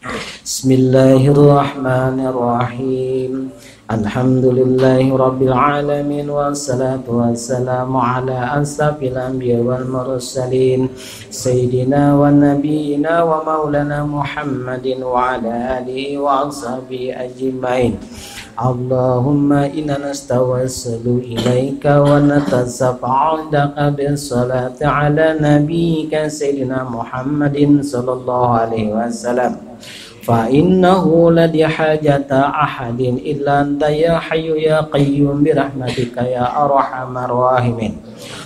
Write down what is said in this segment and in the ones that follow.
Bismillahirrahmanirrahim. Alhamdulillahi rabbil alamin, wassalatu wassalamu ala asrafil anbiya wal mursalin sayyidina wa nabiyyina wa maulana Muhammadin wa ala alihi wa ashabihi ajmain. Allahumma inna nastawassalu ilaika wa natasab'udaka bis salati ala nabiyyika sayyidina Muhammadin sallallahu alaihi wasallam. Fa innahu la hajata ahadin illa anta ya hayyu ya qayyum bi rahmatika ya arhamar rahimin.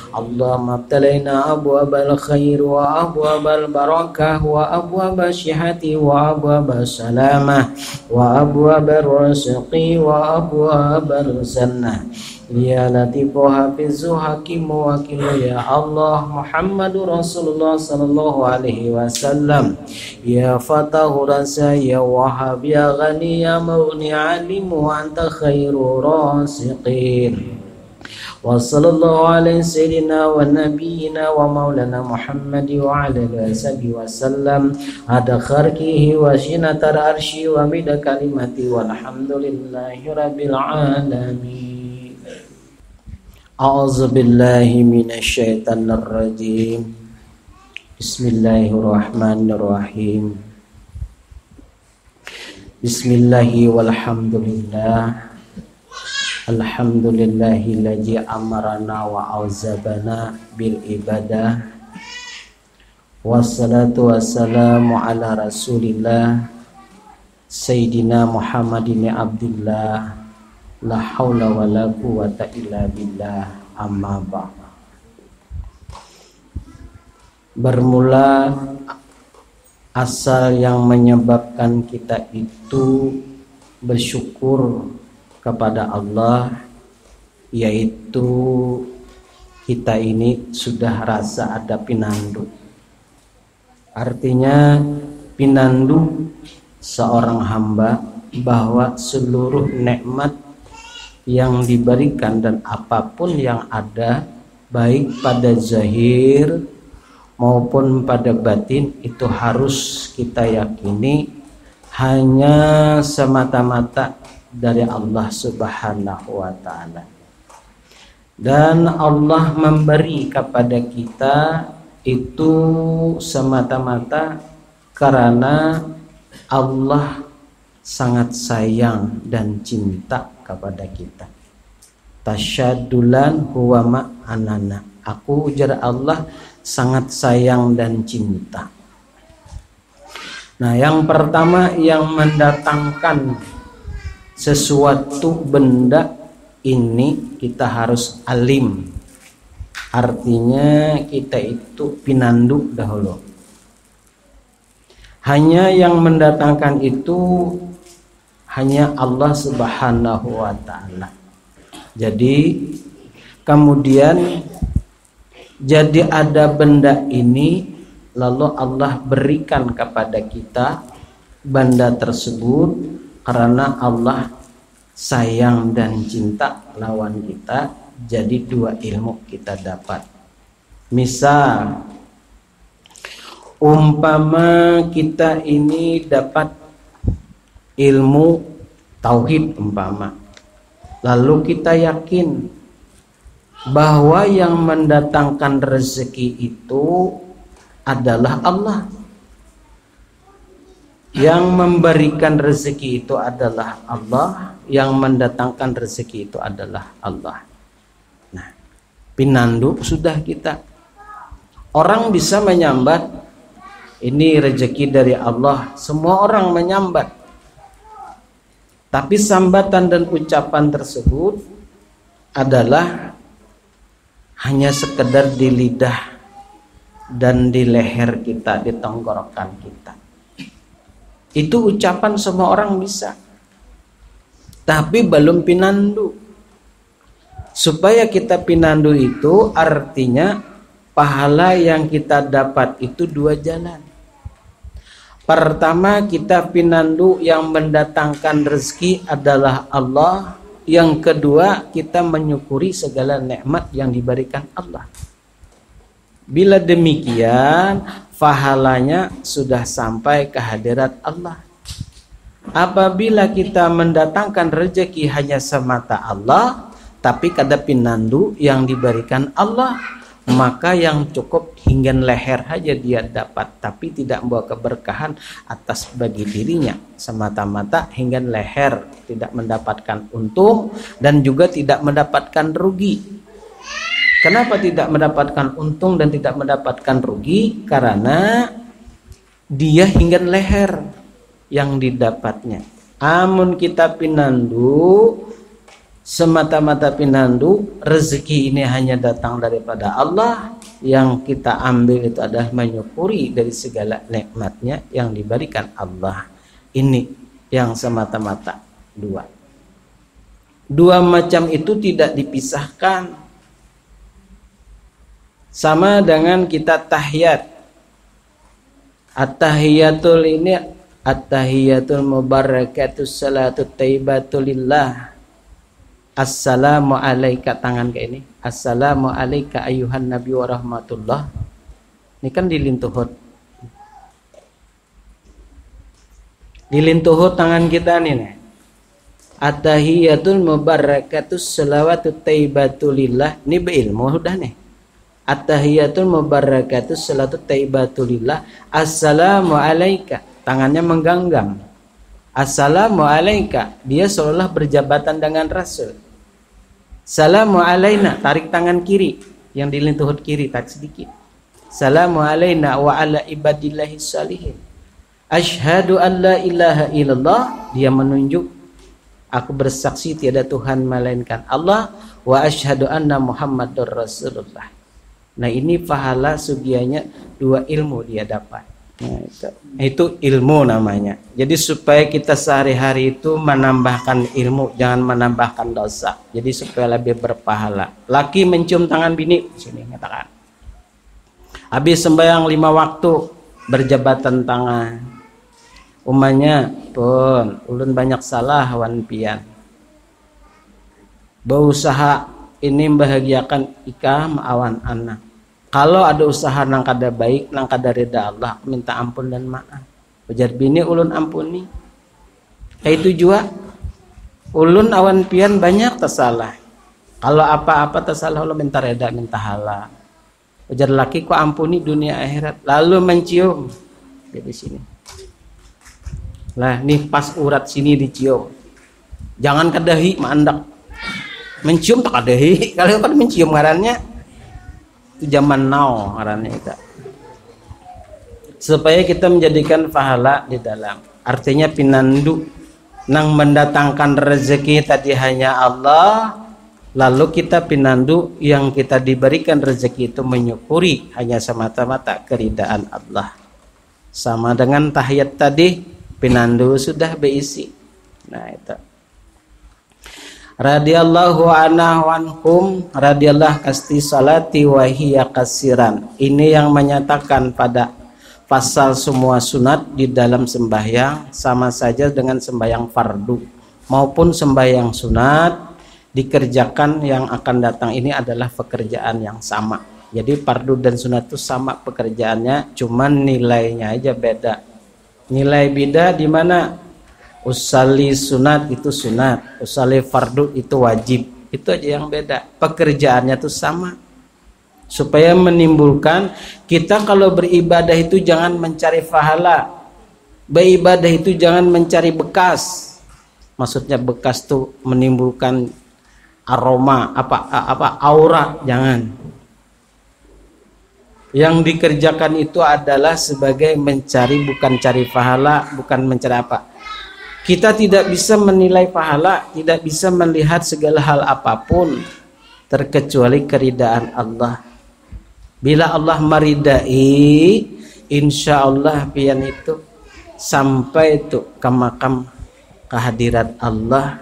Allahumma abtalaina abwabal khair wa abwabal barakah wa abwabal syihati wa abwabal salamah wa abwabal rizqi wa abwabal jannah. Ya Latifu Hafizu Hakimu Wakilu ya Allah Muhammadur Rasulullah sallallahu alaihi wasallam. Ya Fatahu Rasa ya Wahhab ya Ghani ya Mughni Alimu anta khairu rasiqin. Wa sallallahu alaihi sayyidina wa nabiyyina wa maulana Muhammad wa ala alihi wasallam ada kharqihi wa sinatar arsy wa mida kalimati walhamdulillahi rabbil alamin. A'udzu billahi minasy syaithanir rajim. Bismillahirrahmanirrahim. Bismillahi walhamdulillah. Alhamdulillahillazi amarana wa auzabana bil ibadah. Wassalatu wassalamu ala Rasulillah Sayyidina Muhammadin Abdillah. La haula wa la quwata illa billah, amma ba'd. Bermula asal yang menyebabkan kita itu bersyukur kepada Allah, yaitu kita ini sudah rasa ada pinandu. Artinya pinandu seorang hamba bahwa seluruh nikmat yang diberikan dan apapun yang ada baik pada zahir maupun pada batin itu harus kita yakini hanya semata-mata dari Allah Subhanahu wa ta'ala. Dan Allah memberi kepada kita itu semata-mata karena Allah sangat sayang dan cinta kepada kita. Tasyadulan huwa ma'anana. Aku ujar Allah sangat sayang dan cinta. Nah, yang pertama yang mendatangkan sesuatu benda ini kita harus alim. Artinya kita itu pinandu dahulu. Hanya yang mendatangkan itu hanya Allah Subhanahu wa ta'ala. Jadi kemudian jadi ada benda ini lalu Allah berikan kepada kita benda tersebut karena Allah sayang dan cinta lawan kita. Jadi dua ilmu kita dapat. Misal umpama kita ini dapat ilmu tauhid umpama, lalu kita yakin bahwa yang mendatangkan rezeki itu adalah Allah, yang memberikan rezeki itu adalah Allah, yang mendatangkan rezeki itu adalah Allah. Nah, pinandu sudah kita. Orang bisa menyambat ini rezeki dari Allah, semua orang menyambat. Tapi sambatan dan ucapan tersebut adalah hanya sekedar di lidah dan di leher kita, di tenggorokan kita. Itu ucapan semua orang bisa. Tapi belum pinandu. Supaya kita pinandu itu artinya pahala yang kita dapat itu dua jalan. Pertama, kita pinandu yang mendatangkan rezeki adalah Allah. Yang kedua, kita menyukuri segala nikmat yang diberikan Allah. Bila demikian, pahalanya sudah sampai ke hadirat Allah. Apabila kita mendatangkan rezeki hanya semata Allah, tapi kada pinandu yang diberikan Allah, maka yang cukup hingga leher saja dia dapat, tapi tidak membawa keberkahan atas bagi dirinya, semata-mata hingga leher, tidak mendapatkan untung dan juga tidak mendapatkan rugi. Kenapa tidak mendapatkan untung dan tidak mendapatkan rugi? Karena dia hingga leher yang didapatnya. Amun kita pinandu, semata-mata pinandu, rezeki ini hanya datang daripada Allah. Yang kita ambil itu adalah menyukuri dari segala nikmatnya yang diberikan Allah. Ini yang semata-mata dua macam itu tidak dipisahkan. Sama dengan kita tahiyat. At-tahiyatul ini at-tahiyatul mubarakatus salatu taibatulillah. Assalamu alaika, tangan kayak ini. Assalamu alaika ayuhan nabi wa rahmatullah. Ini kan dilintuhut. Dilintuhut tangan kita nih. At-tahiyatul mubarakatus salawatu taibatulillah. Ini beilmu sudah nih. At-tahiyatul mubarakatus salatu taibatulillah. Assalamu alaika, tangannya menggenggam. Assalamu alaika, dia seolah berjabatan dengan Rasul. Salamu alaina, tarik tangan kiri, yang dilintuhut kiri tarik sedikit. Salamu alaina wa ala ibadillahi salihin. Asyhadu an la ilaha illallah, dia menunjuk aku bersaksi tiada Tuhan melainkan Allah, wa asyhadu anna Muhammadur Rasulullah. Nah ini pahala sugianya 2 ilmu dia dapat. Nah, itu ilmu namanya. Jadi supaya kita sehari-hari itu menambahkan ilmu, jangan menambahkan dosa. Jadi supaya lebih berpahala. Laki mencium tangan bini, sini katakan. Habis sembahyang 5 waktu berjabatan tangan. Umanya pun ulun banyak salah wan pian. Berusaha ini membahagiakan ika awan anak. Kalau ada usaha nang kada baik, nang kada rida Allah, minta ampun dan maaf. Ujar bini ulun ampuni. Kayak itu juga ulun awan pian banyak tersalah. Kalau apa-apa tersalah ulun minta reda, minta halal. Ujar laki ku ampuni dunia akhirat. Lalu mencium di sini. Lah nih pas urat sini dicium. Jangan kadahi mandak. Mencium tak kadahi. Kalau kan mencium ngarannya itu zaman now ngarannya itu. Supaya kita menjadikan pahala di dalam. Artinya pinandu nang mendatangkan rezeki tadi hanya Allah, lalu kita pinandu yang kita diberikan rezeki itu menyukuri hanya semata-mata keridaan Allah. Sama dengan tahiyat tadi, pinandu sudah berisi. Nah itu. Radhiyallahu anhum radhiyallahu kasti salati wa hiya kasiran. Ini yang menyatakan pada pasal semua sunat di dalam sembahyang sama saja dengan sembahyang fardu maupun sembahyang sunat dikerjakan yang akan datang ini adalah pekerjaan yang sama. Jadi fardu dan sunat itu sama pekerjaannya, cuman nilainya aja beda. Nilai beda di mana? Usalli sunat itu sunat, usalli fardu itu wajib. Itu aja yang beda. Pekerjaannya itu sama. Supaya menimbulkan kita kalau beribadah itu jangan mencari pahala. Beribadah itu jangan mencari bekas. Maksudnya bekas tuh menimbulkan aroma apa aura, jangan. Yang dikerjakan itu adalah sebagai mencari, bukan cari pahala, bukan mencari apa. Kita tidak bisa menilai pahala, tidak bisa melihat segala hal apapun terkecuali keridaan Allah. Bila Allah meridai, insya Allah pian itu sampai itu ke makam kehadirat Allah.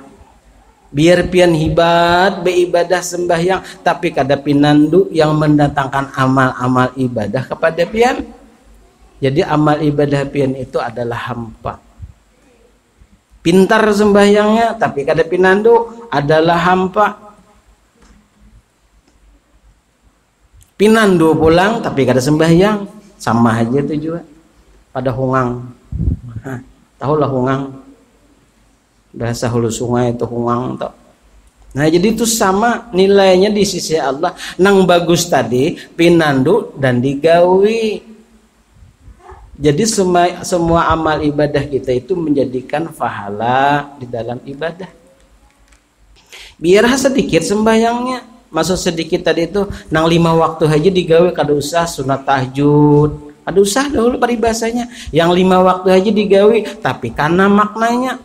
Biar pian hibat beribadah sembahyang, tapi kada pinandu yang mendatangkan amal-amal ibadah kepada pian. Jadi amal ibadah pian itu adalah hampa. Pintar sembahyangnya tapi kada pinandu adalah hampa. Pinandu pulang tapi kada sembahyang, sama aja itu juga. Pada hungang. Tahulah hungang. Udah sahulu sungai itu huang tuh. Nah jadi itu sama nilainya di sisi Allah. Nang bagus tadi pinandu dan digawi. Jadi semua amal ibadah kita itu menjadikan pahala di dalam ibadah. Biar sedikit sembayangnya. Maksud sedikit tadi itu nang 5 waktu aja digawe kada usah sunat tahajud. Kada usah dahulu paribasanya. Yang 5 waktu aja digawe tapi karena maknanya.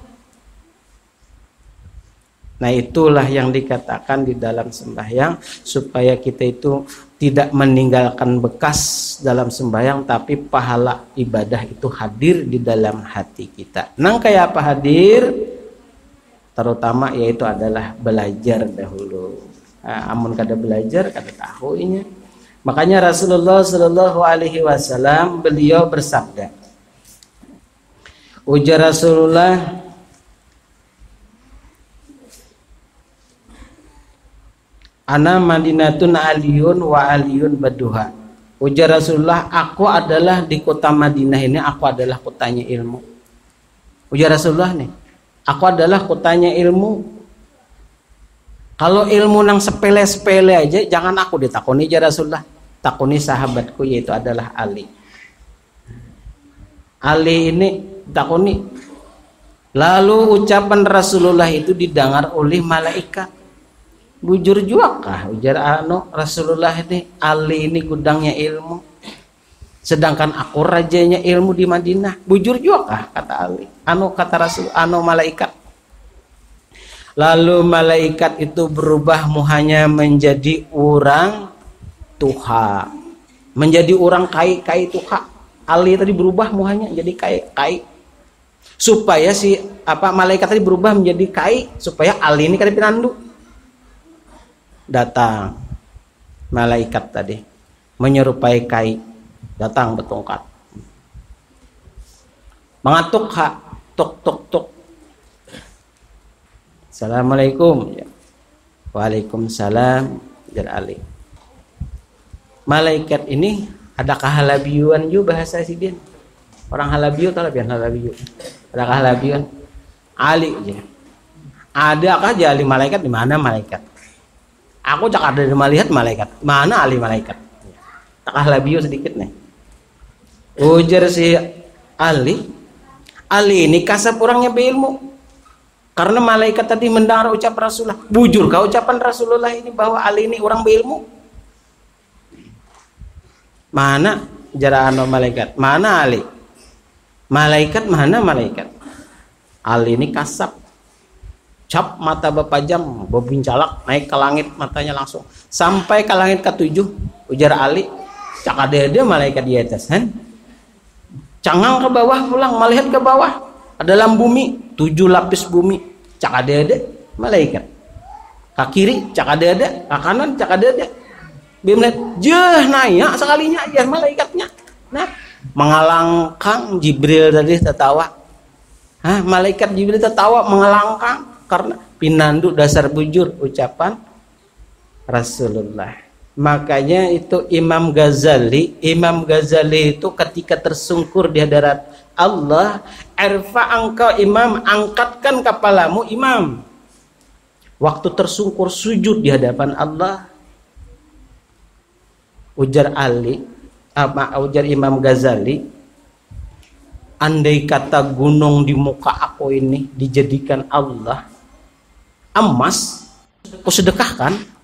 Nah itulah yang dikatakan di dalam sembahyang supaya kita itu tidak meninggalkan bekas dalam sembahyang tapi pahala ibadah itu hadir di dalam hati kita. Nang kayak apa hadir? Terutama yaitu adalah belajar dahulu. Nah, amun kada belajar kada tahu ini. Makanya Rasulullah Shallallahu Alaihi Wasallam beliau bersabda. Ujar Rasulullah, ana Madinatun aliyun wa aliyun baduha. Ujar Rasulullah, aku adalah di kota Madinah ini, aku adalah kotanya ilmu. Ujar Rasulullah nih, aku adalah kotanya ilmu. Kalau ilmu nang sepele-sepele aja, jangan aku ditakoni aja Rasulullah. Takoni sahabatku yaitu adalah Ali. Ali ini takoni. Lalu ucapan Rasulullah itu didengar oleh malaikat. Bujur juga kah ujar Rasulullah ini, Ali ini gudangnya ilmu. Sedangkan aku rajanya ilmu di Madinah. Bujur juga kah kata Ali. Kata Rasul, malaikat. Lalu malaikat itu berubah hanya menjadi orang tuha, menjadi orang kai tuha. Ali tadi berubah hanya jadi kai, supaya si malaikat tadi berubah menjadi kai supaya Ali ini kada pinandu. Datang malaikat tadi menyerupai kai, datang bertongkat, mengatuk tok. Assalamualaikum. Waalaikumsalam. Jar Ali. Malaikat ini ada kahalabiuan juga bahasa sidin. Orang halabiu tahu biar halabiu. Ada kahalabiuan. Ali aja. Adakah jali malaikat di mana malaikat? Aku cak ada di melihat malaikat. Mana Ali malaikat? Tak kahalabiu sedikit nih. Ujar si Ali. Ali ini kasap orangnya berilmu. Karena malaikat tadi mendengar ucapan Rasulullah. Bujur kah ucapan Rasulullah ini bahwa Ali ini orang berilmu? Mana jaraan malaikat? Mana Ali? Malaikat mana malaikat? Ali ini kasap. Cap mata bapajam, bebincalak naik ke langit matanya langsung. Sampai ke langit ke-7. Ujar Ali, cak ada malaikat di atas kan? Cangang ke bawah pulang, melihat ke bawah. Dalam bumi 7 lapis bumi cak ada malaikat, ke kiri cak ada, ke kanan cak ada. Dia melihat jeh naya sekalinya ya malaikatnya. Nah mengalangkang Jibril tadi tertawa. Malaikat Jibril tertawa mengalangkang karena pinandu dasar bujur ucapan Rasulullah. Makanya itu Imam Ghazali itu ketika tersungkur di hadarat Allah, irfa engkau imam, angkatkan kepalamu imam. Waktu tersungkur sujud di hadapan Allah, ujar Imam Ghazali, andai kata gunung di muka aku ini dijadikan Allah emas, aku sedekahkan.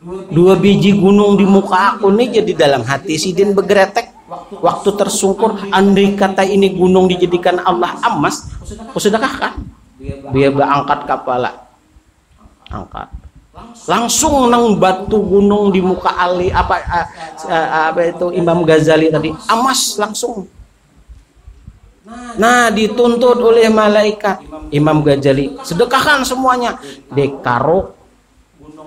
2 biji gunung di muka aku ini jadi dalam hati sidin begretek. Waktu tersungkur, andai kata ini gunung dijadikan Allah emas, aku sedekahkan. Dia berangkat kepala, angkat. Langsung nang batu gunung di muka Ali itu Imam Ghazali tadi emas langsung. Nah dituntut oleh malaikat Imam Ghazali, sedekahkan semuanya. Dekaro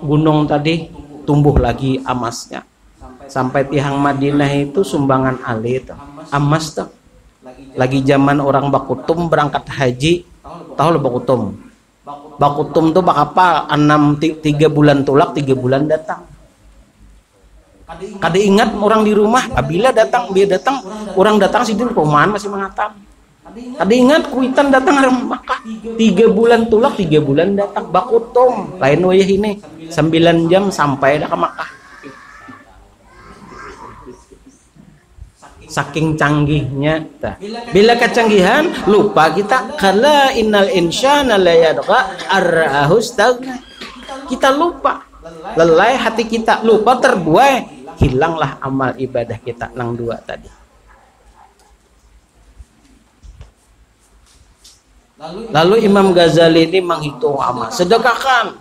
gunung tadi tumbuh lagi emasnya. Sampai tiang Madinah itu sumbangan Ali itu emas tuh. Lagi zaman orang Bakutum berangkat haji, tahu lo Bakutum? Bakutum tuh bakapa 3 bulan tulak 3 bulan datang. Kada ingat orang di rumah, apabila datang dia datang, orang datang sidin perumahan masih mengatam. Ada ingat kuitan datang dari Makkah 3 bulan tulak 3 bulan datang bakutum lain wayah ini 9 jam sampai dah ke Makkah. Saking canggihnya. Bila kecanggihan lupa kita kala innal insana la yadgha ar-ra'ahu istaghna. Kita lupa. Lelai hati kita, lupa terbuai, hilanglah amal ibadah kita nang dua tadi. Lalu Imam Ghazali ini menghitung amal, sedekahkan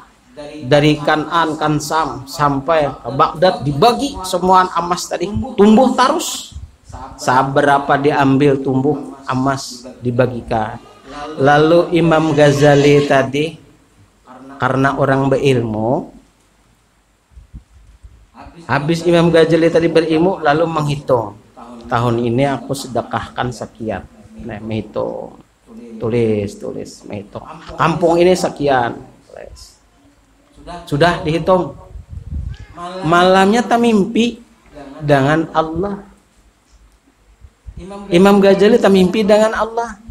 dari Kanan, Kansam sampai ke Baghdad dibagi semua emas tadi, tumbuh terus. Seberapa diambil tumbuh emas dibagikan. Lalu Imam Ghazali tadi karena orang berilmu, habis Imam Ghazali tadi berilmu lalu menghitung, tahun ini aku sedekahkan sekian. Nah, menghitung, tulis, menghitung. Kampung ini sekian, sudah dihitung. Malamnya tak mimpi dengan Allah. Imam Ghazali tak mimpi dengan Allah.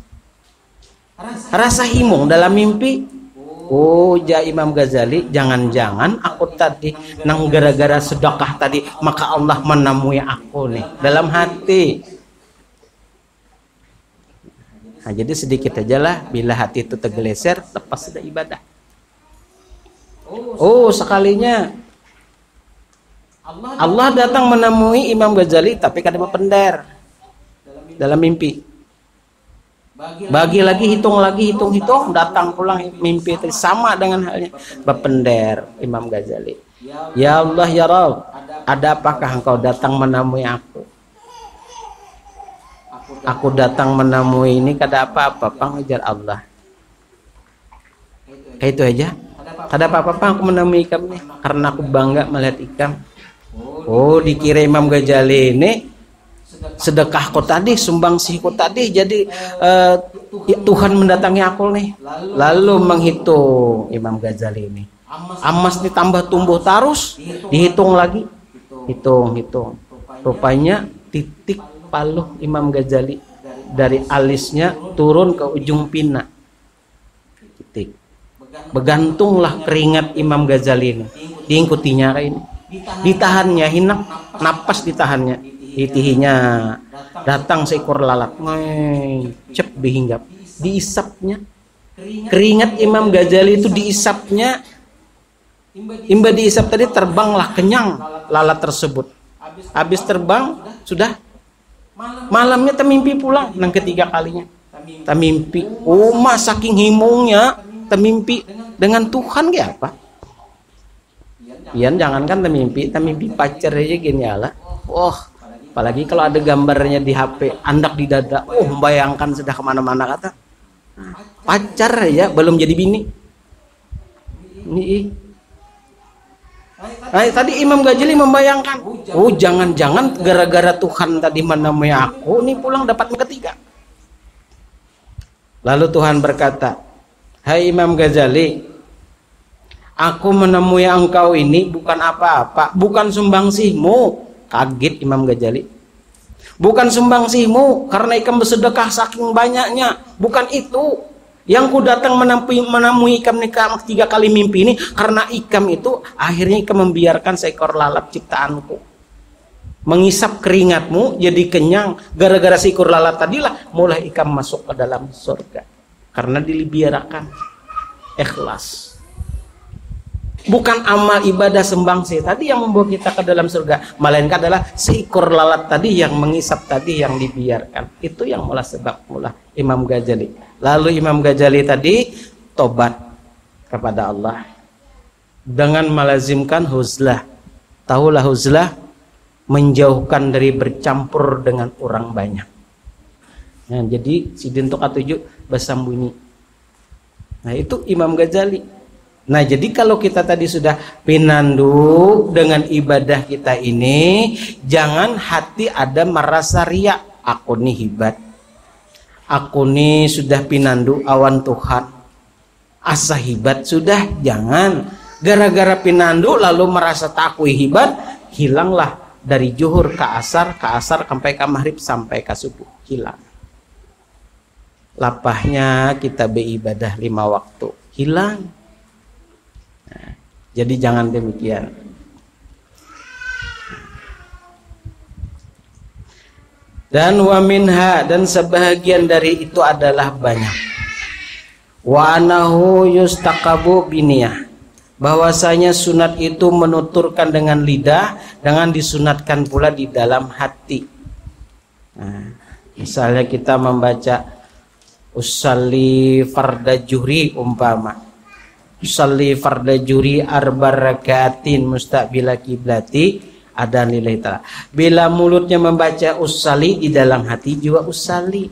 Rasa himung dalam mimpi. Oh, ja Imam Ghazali, jangan-jangan aku tadi nang gara-gara sedekah tadi maka Allah menemui aku nih dalam hati. Nah, jadi sedikit aja lah bila hati itu tergeleser lepas sudah ibadah. Oh, sekalinya Allah datang menemui Imam Ghazali tapi kada berpender dalam mimpi. Bagi lagi, hitung, datang pulang mimpi itu sama dengan halnya berpender Imam Ghazali. Ya Allah ya Rabb, ada apakah engkau datang menemui aku? Aku datang menemui ini kada apa-apa, pengejar Allah. Kayak itu aja. Kada apa-apa aku menemui ikam nih karena aku bangga melihat ikam. Oh, dikira Imam Ghazali ini sedekahku tadi, sumbangsihku tadi, jadi Tuhan mendatangi aku nih. Lalu menghitung Imam Ghazali ini, emas ditambah tumbuh terus, dihitung lagi, hitung. Rupanya titik paluh Imam Ghazali dari alisnya turun ke ujung pina, titik. Begantunglah keringat Imam Ghazali ini, diikutinya kayak ini, ditahannya, hinak napas ditahannya. Itihinya datang seekor lalat, cep dihinggap, diisapnya. Keringat Imam Ghazali itu diisapnya. Imba diisap tadi terbanglah kenyang lalat tersebut. Habis terbang sudah malamnya temimpi pulang nang ketiga kalinya. Temimpi, oh mas saking himungnya temimpi dengan Tuhan kayak apa? Ian jangankan temimpi pacar aja gini lah. Oh, apalagi kalau ada gambarnya di HP, andak di dada, oh membayangkan sudah kemana-mana kata. Pacar ya, belum jadi bini. Ini. Tadi Imam Ghazali membayangkan, oh jangan-jangan gara-gara Tuhan tadi menemui aku, nih pulang dapat yang ketiga. Lalu Tuhan berkata, hai Imam Ghazali, aku menemui engkau ini bukan apa-apa, bukan sumbangsihmu. Kaget Imam Ghazali. Bukan sumbangsihmu karena ikam bersedekah saking banyaknya, bukan itu. Yang ku datang menemui ikam nikah 3 kali mimpi ini karena ikam itu akhirnya ikam membiarkan seekor lalat ciptaanku mengisap keringatmu jadi kenyang. Gara-gara seekor lalat tadilah mulai ikam masuk ke dalam surga karena dibiarkan ikhlas. Bukan amal ibadah sembangsih tadi yang membawa kita ke dalam surga, melainkan adalah seekor lalat tadi yang mengisap tadi yang dibiarkan. Itu yang mula sebab mula Imam Ghazali. Lalu Imam Ghazali tadi tobat kepada Allah dengan melazimkan huzlah. Tahulah huzlah, menjauhkan dari bercampur dengan orang banyak. Nah, jadi sidin tokat 7 bersembunyi. Nah, itu Imam Ghazali. Nah, jadi kalau kita tadi sudah pinandu dengan ibadah kita ini, jangan hati ada merasa riak. Aku nih hebat, aku nih sudah pinandu awan Tuhan, asa hebat. Sudah, jangan gara-gara pinandu lalu merasa takui hebat, hilanglah dari zuhur ke asar sampai ke maghrib sampai ke subuh, hilang. lapahnya kita beribadah 5 waktu, hilang. Nah, jadi jangan demikian. Dan wa minha, dan sebahagian dari itu adalah banyak. Wa anahu yustaqabu biniyah, bahwasanya sunat itu menuturkan dengan lidah, dengan disunatkan pula di dalam hati. Nah, misalnya kita membaca usalli farda juhri umpama, usalli farda juhri arba rakatin mustaqbila kiblati, ada nilai ta'ala. Bila mulutnya membaca usalli, di dalam hati juga usalli.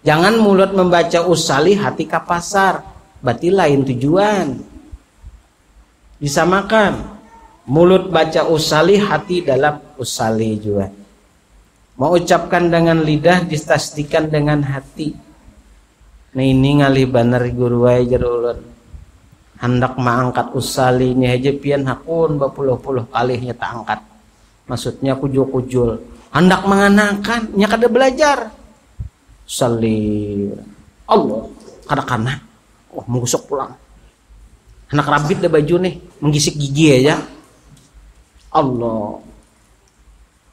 Jangan mulut membaca usalli, hati kapasar, berarti lain tujuan. Disamakan, mulut baca usalli, hati dalam usalli juga. Mau ucapkan dengan lidah, ditasdikan dengan hati. Nah ini ngalih banar guru wae ulun. Hendak mengangkat usalli ini aja pian hakun bapuluh-puluh kali nya tak angkat. Maksudnya kujul-kujul. Hendak mengenakan nya kada belajar. Usalli Allah kada-kana. Oh menggusok pulang. Anak rabit deh baju nih, menggisik gigi aja. Allah.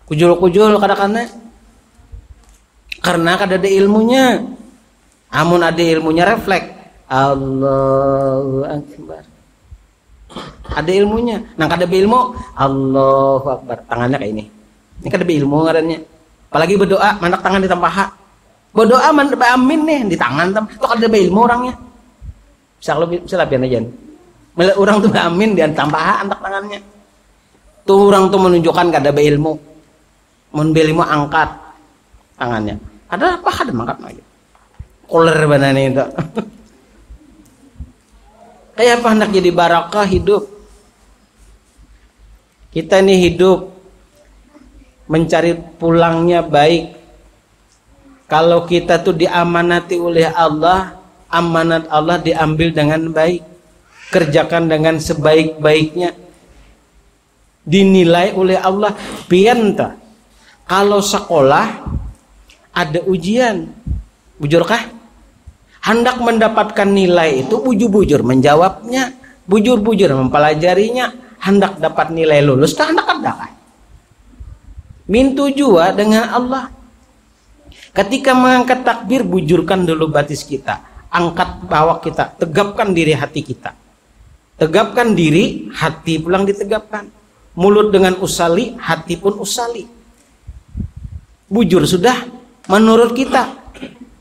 Kujul-kujul kada-kana. Karena kada ada ilmunya. Amun ada ilmunya refleks. Allahu Akbar. Ada ilmunya. Nang kada ilmu, Allahu Akbar. Tangannya kayak ini. Ini kada ilmu ngarannya. Apalagi berdoa, mandak tangan di paha. Berdoa mandak amin nih di tangan tam. Itu kada ilmu orangnya. Bisa lapian aja. Melihat orang tuh amin di paha antak tangannya. Tuh orang tuh menunjukkan kada ilmu. Mun ilmu angkat tangannya. Ada apa kada mangkat aja. Koler banane itu. Kayak apa hendak jadi barakah hidup. Kita ini hidup mencari pulangnya baik. Kalau kita tuh diamanati oleh Allah, amanat Allah diambil dengan baik. Kerjakan dengan sebaik-baiknya. Dinilai oleh Allah. Pianta. Kalau sekolah ada ujian, bujurkah? Hendak mendapatkan nilai itu bujur-bujur menjawabnya, bujur-bujur mempelajarinya, hendak dapat nilai lulus kah hendak ada kan? Mintu jua dengan Allah. Ketika mengangkat takbir, bujurkan dulu batis kita, angkat bawah kita, tegapkan diri hati kita. Tegapkan diri, hati pulang ditegapkan. Mulut dengan usali, hati pun usali. Bujur sudah menurut kita.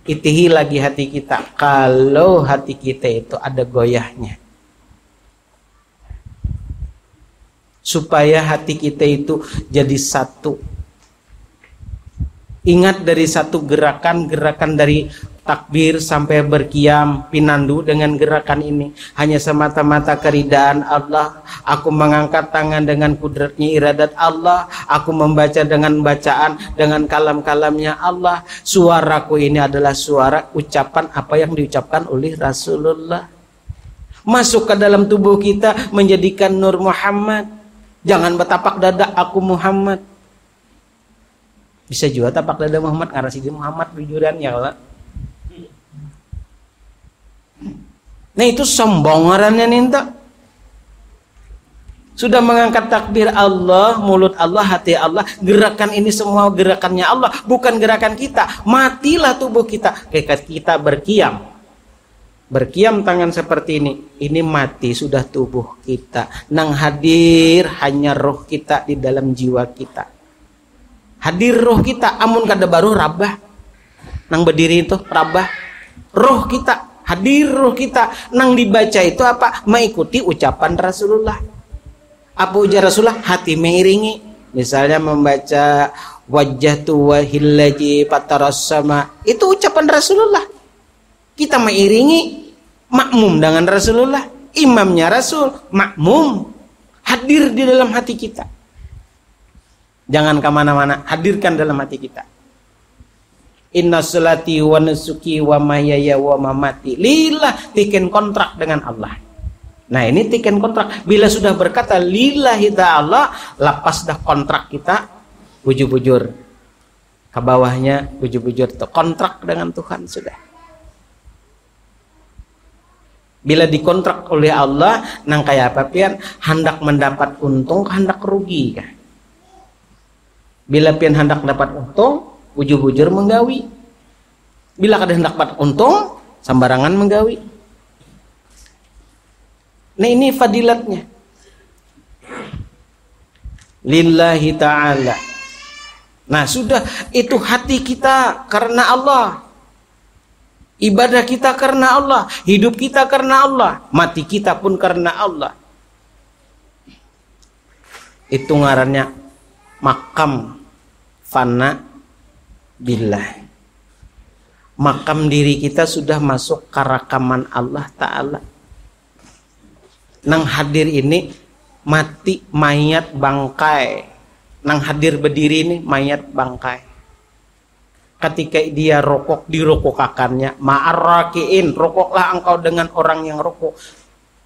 Itihi lagi hati kita. Kalau hati kita itu ada goyahnya, supaya hati kita itu jadi satu. Ingat dari satu gerakan dari takbir sampai berkiam pinandu dengan gerakan ini hanya semata-mata keridaan Allah. Aku mengangkat tangan dengan kudratnya iradat Allah. Aku membaca dengan bacaan dengan kalam-kalamnya Allah. Suaraku ini adalah suara ucapan apa yang diucapkan oleh Rasulullah. Masuk ke dalam tubuh kita menjadikan Nur Muhammad. Jangan bertapak dada aku Muhammad. Bisa juga tapak dada Muhammad karena si Muhammad bujuran ya Allah. Nah itu sombong ngarannya ninta. Sudah mengangkat takbir Allah, mulut Allah, hati Allah. Gerakan ini semua gerakannya Allah, bukan gerakan kita. Matilah tubuh kita. Ketika kita berkiam, berkiam tangan seperti ini mati sudah tubuh kita. Nang hadir hanya roh kita di dalam jiwa kita. Hadir roh kita, amun kada baru rabah. Nang berdiri itu rabah. Roh kita, hadir roh kita. Nang dibaca itu apa? Mengikuti ucapan Rasulullah. Apa ujar Rasulullah? Hati mengiringi. Misalnya membaca wajjahtu wahillaji patarassama. Itu ucapan Rasulullah. Kita mengiringi, makmum dengan Rasulullah. Imamnya Rasul, makmum. Hadir di dalam hati kita. Jangan kemana-mana, hadirkan dalam hati kita. Inna salati wa nusuki wa mahyaya wa mamati lillah, tiken kontrak dengan Allah. Nah ini tiken kontrak. Bila sudah berkata lillahi ta'ala, lepas dah kontrak kita, bujur-bujur ke bawahnya, bujur-bujur kontrak dengan Tuhan sudah. Bila dikontrak oleh Allah, nang kayak apa pian hendak mendapat untung, hendak rugi kah? Bila pian hendak dapat untung, bujur-bujur menggawi. Bila kada hendak dapat untung, sembarangan menggawi. Nah ini fadilatnya. Lillahi ta'ala. Nah sudah, itu hati kita karena Allah. Ibadah kita karena Allah, hidup kita karena Allah, mati kita pun karena Allah. Itu ngarannya makam fana billah. Makam diri kita sudah masuk ke rakaman Allah Ta'ala. Nang hadir ini mati mayat bangkai. Nang hadir berdiri ini mayat bangkai. Ketika dia rokok, dirokokakannya. Ma'arrakiin, rokoklah engkau dengan orang yang rokok.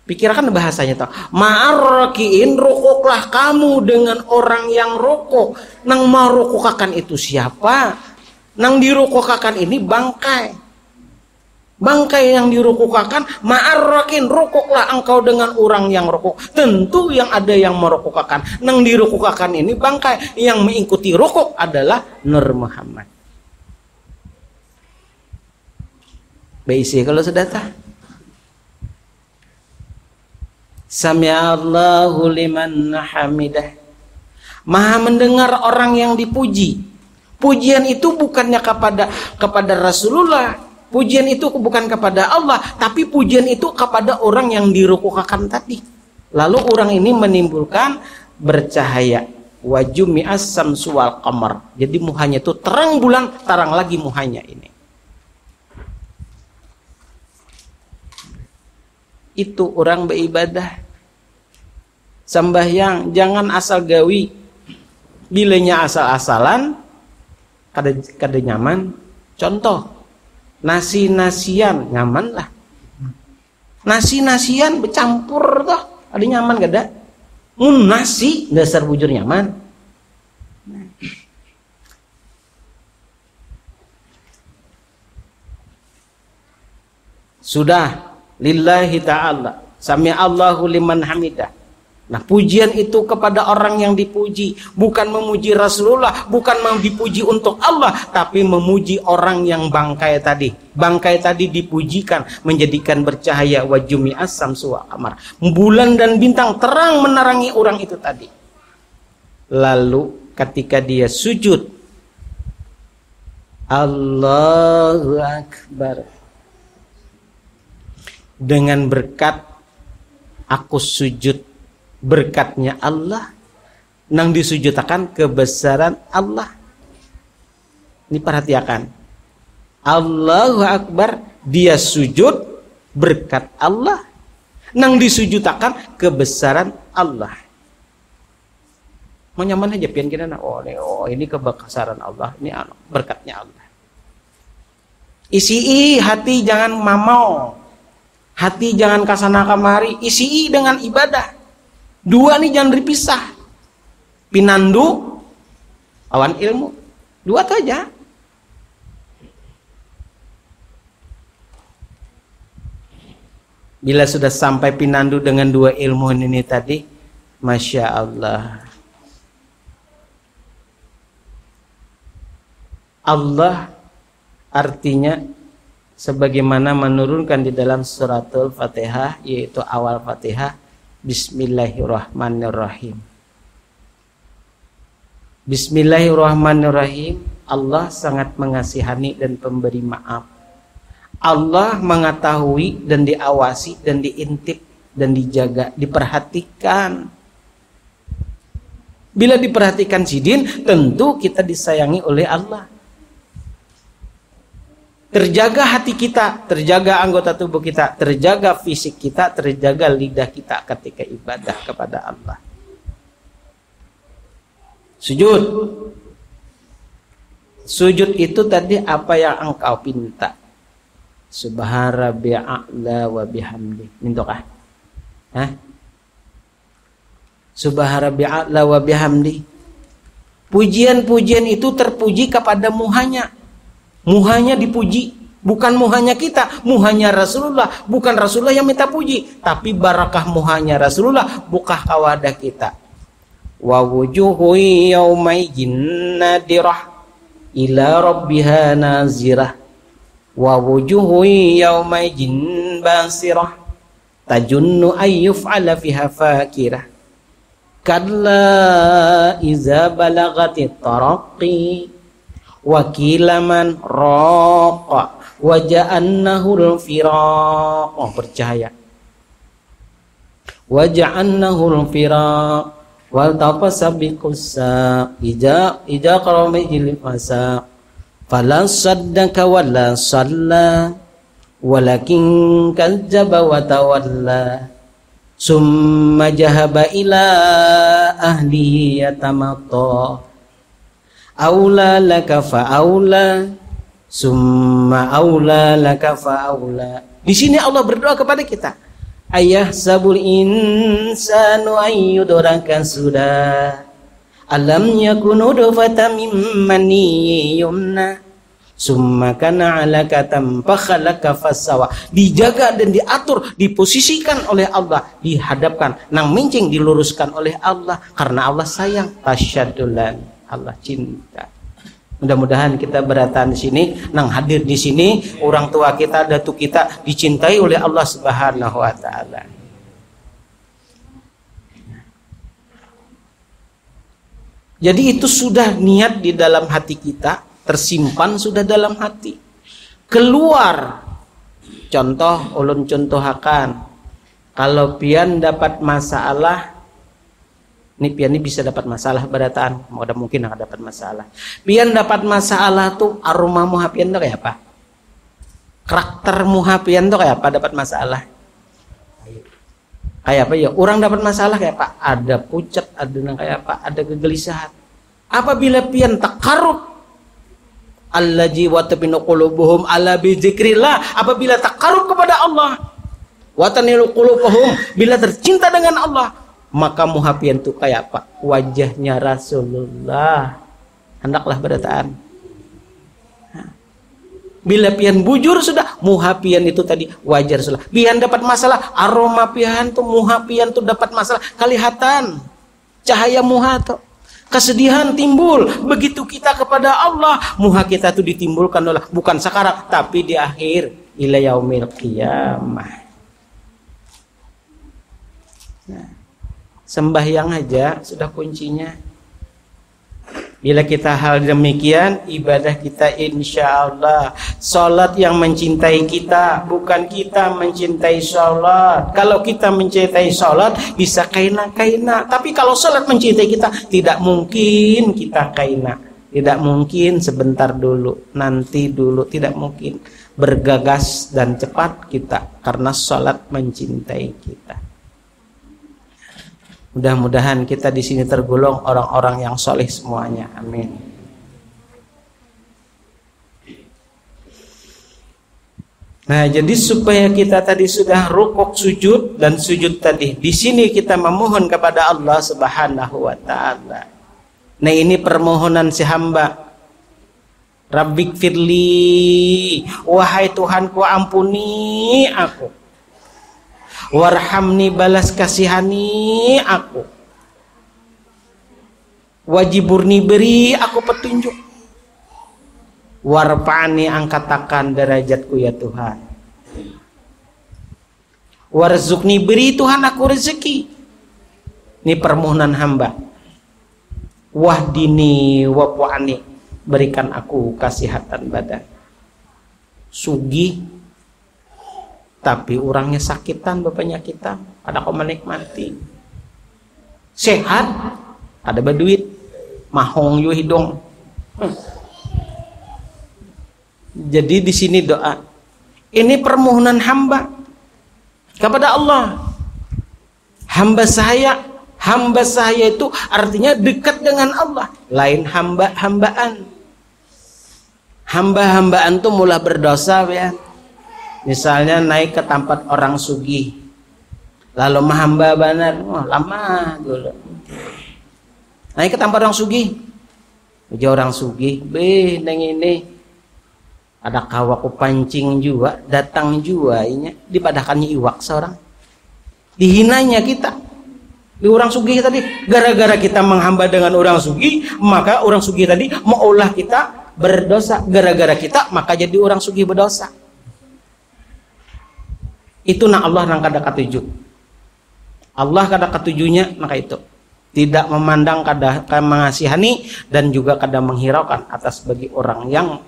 Pikirkan bahasanya toh. Ma'arrakiin, rokoklah kamu dengan orang yang rokok. Nang marokokakan itu siapa? Nang dirokokakan ini bangkai. Bangkai yang dirokokakan, ma'arrakin, rokoklah engkau dengan orang yang rokok. Tentu yang ada yang merokokakan. Nang dirokokakan ini bangkai. Yang mengikuti rokok adalah Nur Muhammad. Baisi kalau sudah tah. Sami'allahu liman hamidah. Maha mendengar orang yang dipuji. Pujian itu bukannya kepada Rasulullah. Pujian itu bukan kepada Allah, tapi pujian itu kepada orang yang dirukukakan tadi. Lalu orang ini menimbulkan bercahaya. Wajumi'as samsu wal qamar. Jadi muhanya itu terang bulan, terang lagi muhanya ini. Itu orang beribadah. Sembahyang jangan asal gawi. Bilanya asal-asalan kada nyaman. Contoh, nasi-nasian nyaman lah. Nasi-nasian bercampur toh, ada nyaman kada? Nasi dasar bujur nyaman. Sudah lillahi ta'ala, sami'allahu liman hamidah. Nah pujian itu kepada orang yang dipuji, bukan memuji Rasulullah, bukan dipuji untuk Allah, tapi memuji orang yang bangkai tadi. Bangkai tadi dipujikan, menjadikan bercahaya wajumi asam suwa kamar. Bulan dan bintang terang menerangi orang itu tadi. Lalu ketika dia sujud, Allahu Akbar. Dengan berkat aku sujud, berkatnya Allah, nang disujudkan kebesaran Allah. Ini perhatikan, Allahu Akbar, dia sujud berkat Allah, nang disujudkan kebesaran Allah. Mau nyaman aja pian kita, oh ini kebesaran Allah, ini berkatnya Allah. Isi hati, jangan mamau. Hati jangan kasana kamari, isi dengan ibadah. Dua nih jangan dipisah. Pinandu, awan ilmu. Dua tuh aja. Bila sudah sampai pinandu dengan dua ilmu ini tadi, Masya Allah. Allah artinya sebagaimana menurunkan di dalam suratul Fatihah, yaitu awal Fatihah, Bismillahirrahmanirrahim. Bismillahirrahmanirrahim. Allah sangat mengasihani dan pemberi maaf. Allah mengetahui dan diawasi dan diintip dan dijaga, diperhatikan. Bila diperhatikan sidin, tentu kita disayangi oleh Allah. Terjaga hati kita, terjaga anggota tubuh kita, terjaga fisik kita, terjaga lidah kita ketika ibadah kepada Allah. Sujud. Sujud itu tadi apa yang engkau pinta. Subhana rabbiya'la wa bihamdi. Mintokah? Hah? Subhana rabbiya'la wa bihamdi. Pujian-pujian itu terpuji kepada muhanya. Muhanya dipuji. Bukan muhanya kita, muhanya Rasulullah. Bukan Rasulullah yang minta puji, tapi barakah muhanya Rasulullah, buka kawadah kita. Wa wujuhu yaumaidin nadirah ila rabbiha nazirah. Wa wujuhu yaumaidin basirah tajunnu ayyuf'ala fiha fakirah. Kalla iza balagatit taraqi wa kilaman raqa wa ja'annahul firaq. Oh, percaya. Wa ja'annahul firaq wal tafasabiqusa ija qaramil masa fala saddaka wala salla walakin kadzdzaba wa tawalla summa jahaba ila ahlihi yatamatta aula laka fa aula summa aula laka fa aula. Di sini Allah berdoa kepada kita. Ayah sabul insanu ayyudraka sudah alam yakunu nutfatan min mani yumna summa kana 'alaqatan fakhalaka fasawa. Dijaga dan diatur, diposisikan oleh Allah, dihadapkan nang mincing, diluruskan oleh Allah karena Allah sayang, tasyadulan, Allah cinta. Mudah-mudahan kita beratan di sini, nang hadir di sini, orang tua kita, datuk kita dicintai oleh Allah Subhanahu wa taala. Jadi itu sudah niat di dalam hati kita, tersimpan sudah dalam hati. Keluar. Contoh ulun contohakan. Kalau pian dapat masalah, ini pian ini bisa dapat masalah beratan, mudah mungkin akan dapat masalah. Pian dapat masalah tuh aroma muha pian tuh kayak apa? Karakter muha pian tuh kayak apa dapat masalah? Kayak apa ya? Orang dapat masalah kayak apa? Ada pucat, ada nang kayak apa? Ada kegelisahan. Apabila pian takarrub allazi wa tabinu qulubuhum ala bi dzikrillah, apabila takarrub kepada Allah, wa tanilu qulubuhum, bila tercinta dengan Allah, maka muha pian itu kayak apa? Wajahnya Rasulullah hendaklah berataan. Bila pian bujur sudah, muha pian itu tadi wajah Rasulullah. Pian dapat masalah, aroma pian tuh, muha pian tuh dapat masalah, kelihatan cahaya muha tuh. Kesedihan timbul begitu kita kepada Allah, muha kita tuh ditimbulkan oleh bukan sekarang tapi di akhir ila yaumil qiyamah. Nah, sembahyang aja sudah kuncinya. Bila kita hal demikian, ibadah kita insya Allah. Salat yang mencintai kita, bukan kita mencintai salat. Kalau kita mencintai salat, bisa kaina-kaina. Tapi kalau salat mencintai kita, tidak mungkin kita kaina. Tidak mungkin sebentar dulu, nanti dulu, tidak mungkin. Bergagas dan cepat kita, karena salat mencintai kita. Mudah-mudahan kita di sini tergolong orang-orang yang soleh semuanya. Amin. Nah, jadi supaya kita tadi sudah rukuk sujud dan sujud tadi, di sini kita memohon kepada Allah Subhanahu wa taala. Nah, ini permohonan si hamba. Rabbik firli, wahai Tuhanku ampuni aku. Warhamni, balas kasihani aku. Wajiburni, beri aku petunjuk. Warfa'ni, angkatakan derajatku ya Tuhan. Warzukni, beri Tuhan aku rezeki. Ini permohonan hamba. Wahdini wapu'ani, berikan aku kesehatan badan. Sugih tapi orangnya sakitan, penyakitan, ada kau menikmati. Sehat, ada berduit, mahong yu hidung. Jadi di sini doa. Ini permohonan hamba kepada Allah. Hamba saya itu artinya dekat dengan Allah. Lain hambaan. Hambaan tuh mulai berdosa ya. Misalnya naik ke tempat orang sugih, lalu mahamba banar, lama dulu. Naik ke tempat orang sugih, uji orang sugih, neng ini, Ada kawaku pancing juga, datang juga inya dipadakannya iwak seorang. Dihinanya kita. Di orang sugih tadi, gara-gara kita menghamba dengan orang sugih, maka orang sugih tadi maulah kita berdosa. Gara-gara kita, maka jadi orang sugih berdosa. Itu nak Allah nang kada katuju. Allah kada katujunya maka itu. Tidak memandang kada mengasihani dan juga kada menghiraukan atas bagi orang yang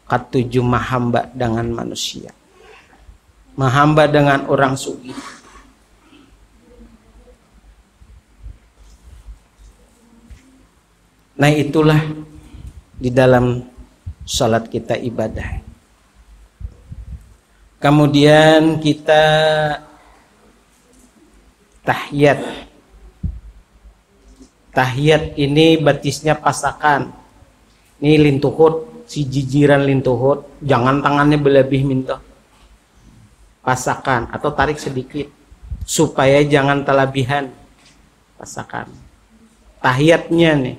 katuju mahamba dengan manusia, mahamba dengan orang sugih. Nah itulah di dalam salat kita ibadah. Kemudian kita tahiyat. Tahiyat ini batisnya pasakan. Ini lintuhut. Si jijiran lintuhut, jangan tangannya berlebih minta, pasakan atau tarik sedikit supaya jangan terlebihan, pasakan. Tahiyatnya nih,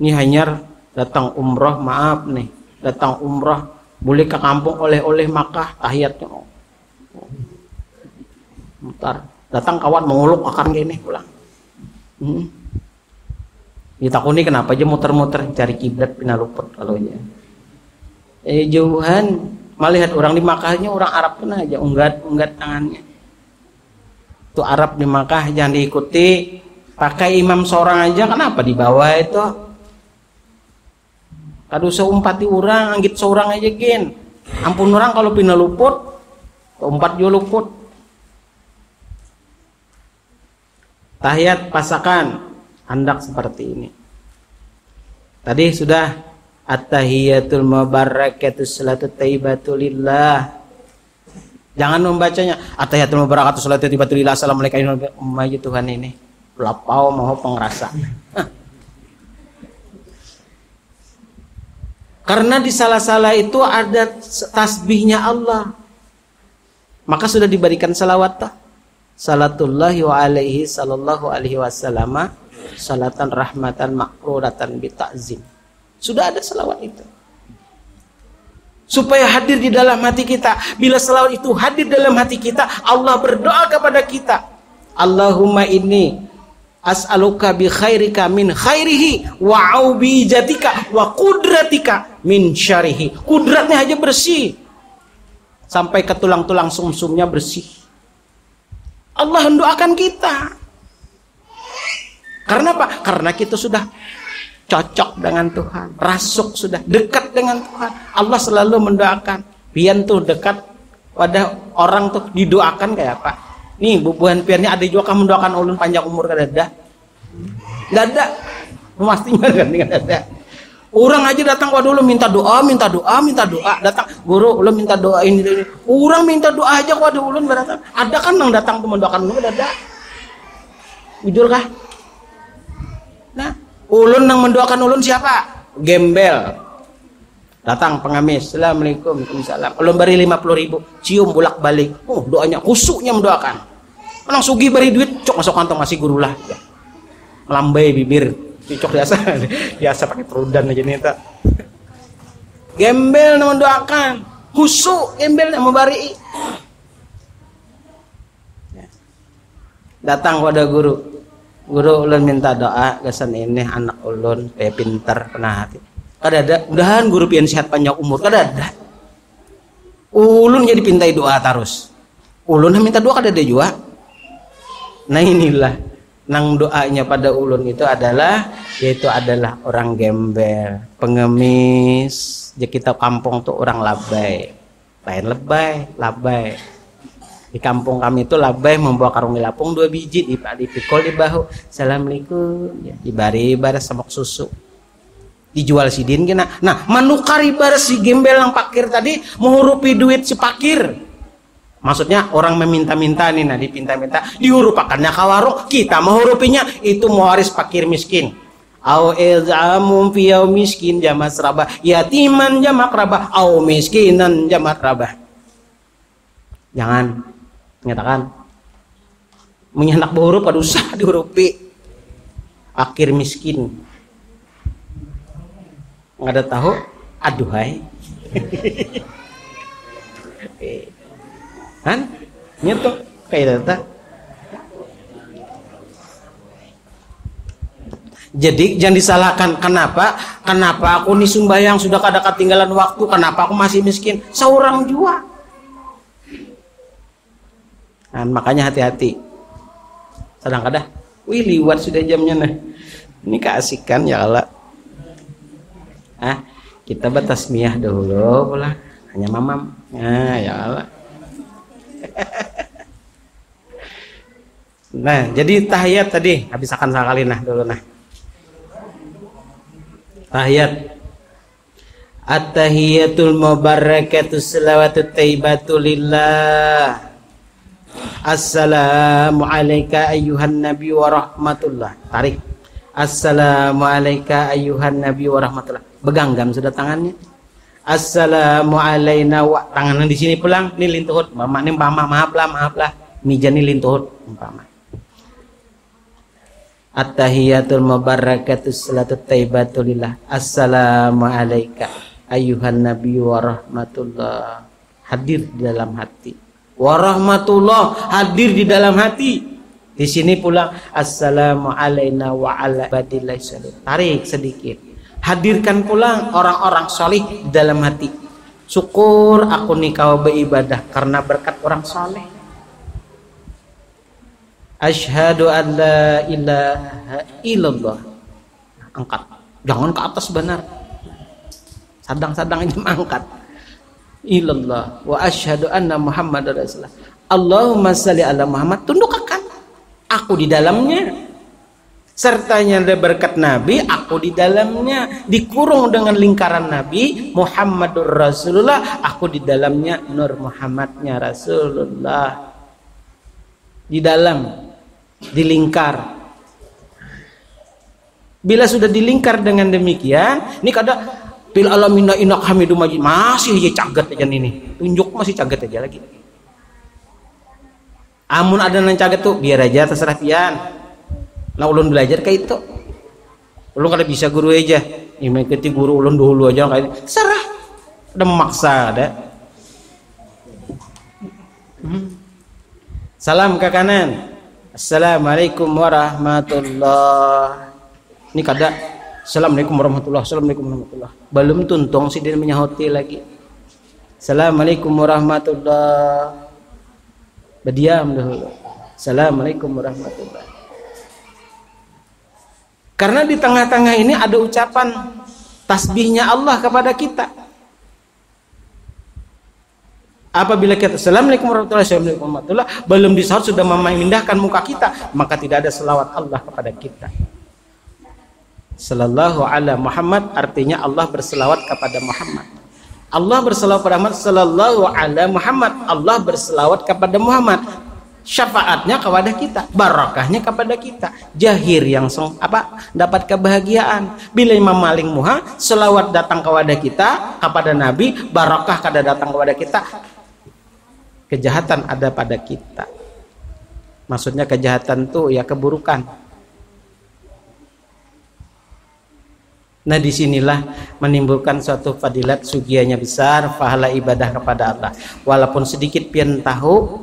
ini hanya datang umroh, maaf nih, datang umroh boleh ke kampung oleh-oleh Makkah, tahiyatnya bentar, datang kawan menguluk akan gini pulang. Ditakuni kenapa aja muter-muter cari kiblat pina luput kalau nya. Jauhan melihat orang di Makkahnya orang Arab pun aja unggat tangannya. Tuh Arab di Makkah jangan diikuti, pakai imam seorang aja kenapa di bawah itu? Kadu seumpati orang anggit seorang aja gen. Ampun orang kalau pina luput, umpat juga luput. Tahiyat pasakan hendak seperti ini. Tadi sudah at-tahiyatul mubarakatus salatu thayyibatu lillah. Jangan membacanya at-tahiyatul mubarakatus salatu thayyibatu lillah. Assalamualaikum warahmatullahi Tuhan ini. Lapau mau pengerasa. Karena di salah-salah itu ada tasbihnya Allah. Maka sudah diberikan salawat. Salatullahi wa alaihi sallallahu alaihi wasallam salatan rahmatan makruratan bita'zim. Sudah ada salawat itu supaya hadir di dalam hati kita. Bila salawat itu hadir dalam hati kita, Allah berdoa kepada kita, Allahumma inni as'aluka bi khairika min khairihi wa aubijatika wa kudratika min syarihi. Kudratnya aja bersih sampai ke tulang-tulang sumsumnya bersih. Allah mendoakan kita. Karena apa? Karena kita sudah cocok dengan Tuhan, rasuk sudah dekat dengan Tuhan. Allah selalu mendoakan. Pian tuh dekat pada orang tuh didoakan kayak apa? Nih bubuhan piannya ada juga kamu mendoakan ulun panjang umur kada ada. Dada. Pastinya kan dengan dada. Orang aja datang waduh lu minta doa. Datang guru ulun minta doa ini. Orang minta doa aja waduh ulun datang. Ada kan yang datang tuh mendoakan ulun ada. Jujur kah? Nah, ulun yang mendoakan ulun siapa? Gembel. Datang pengamis. Assalamualaikum. Waalaikumsalam. Ulun beri 50.000. Cium bolak-balik. Doanya khusuknya mendoakan. Menang sugi beri duit, cok masuk kantong masih guru lah. Ya. Melambai bibir. Cocok biasa pakai perudan aja nih tak. Gembel yang mendoakan, khusuk gembel yang membari. Datang pada guru ulun minta doa kesan ini anak ulun supaya pintar pernah hati. Kada ada, mudahan guru pian sehat panjang umur. Kada ada. Ulun jadi pintai doa terus. Ulun minta doa kada ada juga. Nah inilah nang doanya pada ulun itu adalah orang gembel, pengemis. Jadi kita kampung tuh orang labai. Lain labai. Di kampung kami itu labai membawa karung lapung 2 biji dipikul di bahu. Assalamualaikum. Ya, dibari baras sama susu. Dijual sidin kena. Nah, manukari baras si gembel yang pakir tadi menghurupi duit si pakir. Maksudnya orang meminta-minta nih, nah dipinta-minta, dihurupakannya ke warung, kita menghurupinya itu mewaris fakir miskin. Au ilzamum fi miskin jamak rabah, yatiman jamak rabah, au miskinan jamak rabah. Jangan menyatakan menyanak berhuruf pada usah dihurupi fakir miskin. nggak ada tahu, aduhai. Kan nyetok kayak data. Jadi jangan disalahkan. Kenapa aku nih sumbayang sudah kada ketinggalan waktu, kenapa aku masih miskin? Seorang jua. Nah, makanya hati-hati. Kadang-kadang, wih liwat sudah jamnya nah. Ini keasikan ya Allah. Kita batas miyah dulu pula. Hanya mamam. Nah ya Allah. Nah jadi tahiyat tadi habis akan sekali nah dulu nah. Tahiyat. At-tahiyatul mubarakatuh salawatut thayyibatu lillah. Assalamu alayka ayyuhan nabi wa rahmatullah. Tarik. Assalamu alayka ayyuhan nabi wa rahmatullah. Beganggam sudah tangannya. Assalamu alayna wa, tangan di sini pulang nih lintuhut. Mama nih maaf lah. Mijan nih lintuhut umpama. At-tahiyatul mubarakatus salatut thayyibatu lillah. Assalamu alayka ayyuhan nabi wa rahmatullah. Hadir di dalam hati. Wa rahmatullah hadir di dalam hati. Di sini pulang assalamu alayna wa ala ibadillah sholih. Tarik sedikit. Hadirkan pulang orang-orang soleh di dalam hati. Syukur aku nih kau beribadah karena berkat orang soleh. Asyhadu an la ilaha illallah. Angkat, jangan ke atas benar. Sadang-sadang aja angkat. Illallah wa asyhadu anna Muhammadar Rasulullah. Allahumma shalli ala Muhammad. Tundukkan aku di dalamnya. Sertanya ada berkat Nabi, aku di dalamnya, dikurung dengan lingkaran Nabi Muhammadur Rasulullah, aku di dalamnya Nur Muhammadnya Rasulullah. Di dalam, dilingkar. Bila sudah dilingkar dengan demikian, ini kada bil alamina inak hamidu majid, masih aja caget aja ini, tunjuk masih caget aja lagi. Amun ada yang caget tuh biar aja terserah pian. Nah ulun belajar kayak itu, ulun kada bisa guru aja, mengikuti guru ulun dulu aja kayak serah, udah memaksa ada. Salam ke kanan, assalamualaikum warahmatullah. Ini kada, assalamualaikum warahmatullah, assalamualaikum warahmatullah. Belum tuntung sih dia menyahoti lagi. Assalamualaikum warahmatullah. Berdiam dulu. Assalamualaikum warahmatullah. Karena di tengah-tengah ini ada ucapan tasbihnya Allah kepada kita. Apabila kita assalamualaikum warahmatullahi wabarakatuh belum disahut sudah memindahkan muka kita, maka tidak ada selawat Allah kepada kita. Sallallahu ala Muhammad artinya Allah berselawat kepada Muhammad. Allah berselawat kepada Muhammad. Sallallahu ala Muhammad, Allah berselawat kepada Muhammad. Syafaatnya kepada kita, barakahnya kepada kita. Jahir yang dapat kebahagiaan. Bila Imam Malik Muha selawat datang kepada kita, kepada Nabi, barakah kada datang kepada kita, kejahatan ada pada kita. Maksudnya kejahatan tuh ya keburukan. Nah disinilah menimbulkan suatu fadilat sugianya besar, pahala ibadah kepada Allah. Walaupun sedikit pian tahu,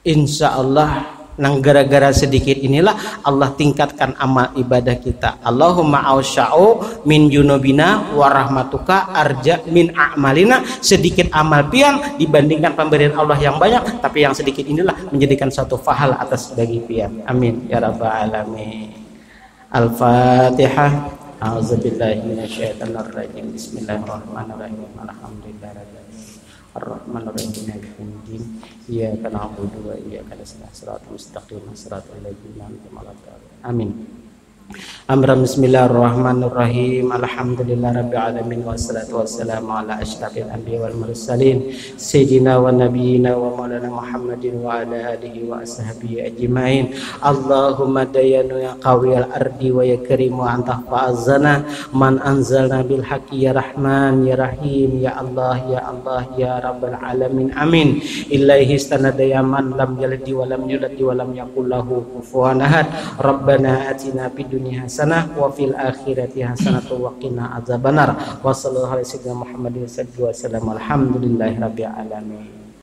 insya Allah nang gara-gara sedikit inilah Allah tingkatkan amal ibadah kita. Allahumma ausya'u min junubina wa rahmatuka arja min a'malina. Sedikit amal pian dibandingkan pemberian Allah yang banyak, tapi yang sedikit inilah menjadikan suatu pahala atas bagi pian. Amin ya rabbal alamin. Al-Fatihah. A'udzubillahi minasyaitonirrajim. Bismillahirrahmanirrahim. Alhamdulillahirabbil Ar-Rahmanir-Rahim. Maliki yaumiddin. Iyyaka na'budu wa iyyaka nasta'in. Shiratal mustaqim. Shiratal ladzina an'amta 'alaihim. Amin. Amran bismillahirrahmanirrahim. Alhamdulillahirabbil alamin wassalatu wassalamu ala asyrafil anbiya'i wal mursalin sayyidina wa nabiyyina wa maulana Muhammadin wa ala alihi wa ashabihi ajmain. Allahumma dayanu ya qawiyal ardi wa ya karimu anta fa'azana man anzalna bil haqqi ya rahman ya rahim ya Allah ya Allah ya rabbal alamin. Amin. Ilaihi istanada ya man lam yalid wa lam yulad wa lam yakul lahu kufuwan ahad. Rabbana atina fid dunya hasanah wa fil akhirati hasanah wa qina adzabannar. Wa sallallahu alaihi wasallam Muhammadin sallallahu alaihi wasallam. Alhamdulillahirabbil alamin.